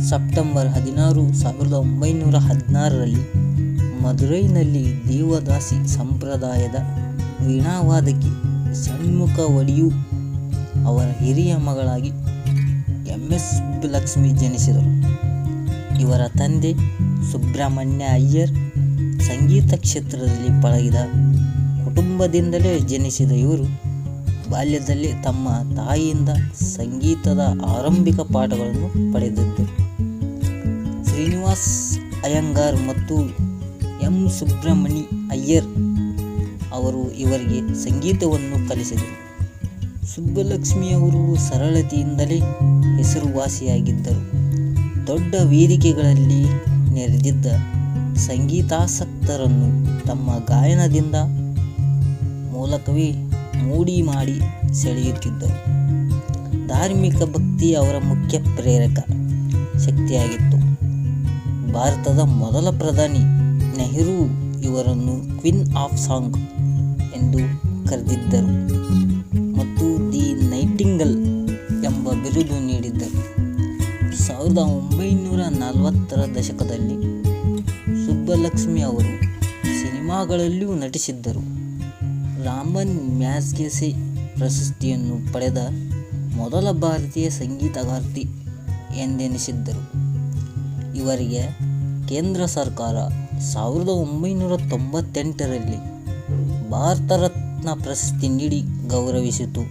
September 16, 1916ರಲ್ಲಿ ಮದುರೈನಲ್ಲಿ ದೇವದಾಸಿ ಸಂಪ್ರದಾಯದ ವೀಣಾವಾದಕಿ ಷಣ್ಮುಖ ಒಡಿಯೂ ಅವರ ಹಿರಿಯ ಮಗಳಾಗಿ ಎಂ.ಎಸ್. ಸುಬ್ಬಲಕ್ಷ್ಮಿ ಜನಿಸಿದರು. ಇವರ ತಂದೆ ಸುಬ್ರಹ್ಮಣ್ಯ ಅಯ್ಯರ್ ಸಂಗೀತ ಕ್ಷೇತ್ರದಲ್ಲಿ ಪಳಗಿದ ಕುಟುಂಬದಿಂದಲೇ ಜನಿಸಿದ ಇವರು ಬಾಲ್ಯದಲ್ಲಿ ತಮ್ಮ ತಾಯಿಯಿಂದ ಸಂಗೀತದ ಆರಂಭಿಕ ಪಾಠಗಳನ್ನು ಪಡೆದಿದ್ದರು. ಶ್ರೀನಿವಾಸ್ ಅಯ್ಯಂಗಾರ್ ಮತ್ತು ಎಂ. ಸುಬ್ರಹ್ಮಣಿ ಅಯ್ಯರ್ ಅವರು ಇವರಿಗೆ ಸಂಗೀತವನ್ನು ಕಲಿಸಿದರು. ಸುಬ್ಬಲಕ್ಷ್ಮಿಯವರು ಸರಳತೆಯಿಂದಲೇ ಹೆಸರುವಾಸಿಯಾಗಿದ್ದರು. ದೊಡ್ಡ ವೇದಿಕೆಗಳಲ್ಲಿ ನೆರೆದಿದ್ದ ಸಂಗೀತಾಸಕ್ತರನ್ನು ತಮ್ಮ ಗಾಯನದಿಂದ ಮೂಲಕವೇ ಮೂಡಿ ಮಾಡಿ ಸೆಳೆಯುತ್ತಿದ್ದರು. ಧಾರ್ಮಿಕ ಭಕ್ತಿ ಅವರ ಮುಖ್ಯ ಪ್ರೇರಕ ಶಕ್ತಿಯಾಗಿತ್ತು. ಭಾರತದ ಮೊದಲ ಪ್ರಧಾನಿ ನೆಹರು ಇವರನ್ನು ಕ್ವೀನ್ ಆಫ್ ಸಾಂಗ್ ಎಂದು ಕರೆದಿದ್ದರು ಮತ್ತು ದಿ ನೈಟಿಂಗಲ್ ಎಂಬ ಬಿರುದು ನೀಡಿದ್ದರು. 1940ರ ದಶಕದಲ್ಲಿ ಸುಬ್ಬಲಕ್ಷ್ಮಿ ಅವರು ಸಿನಿಮಾಗಳಲ್ಲಿಯೂ ನಟಿಸಿದ್ದರು. ರಾಮನ್ ಮ್ಯಾಗ್ಸೆಸೆ ಪ್ರಶಸ್ತಿಯನ್ನು ಪಡೆದ ಮೊದಲ ಭಾರತೀಯ ಸಂಗೀತಗಾರ್ತಿ ಎಂದೆನಿಸಿದ್ದರು. ಇವರಿಗೆ ಕೇಂದ್ರ ಸರ್ಕಾರ 1998ರಲ್ಲಿ ಭಾರತ ರತ್ನ ಪ್ರಶಸ್ತಿ ನೀಡಿ ಗೌರವಿಸಿತು.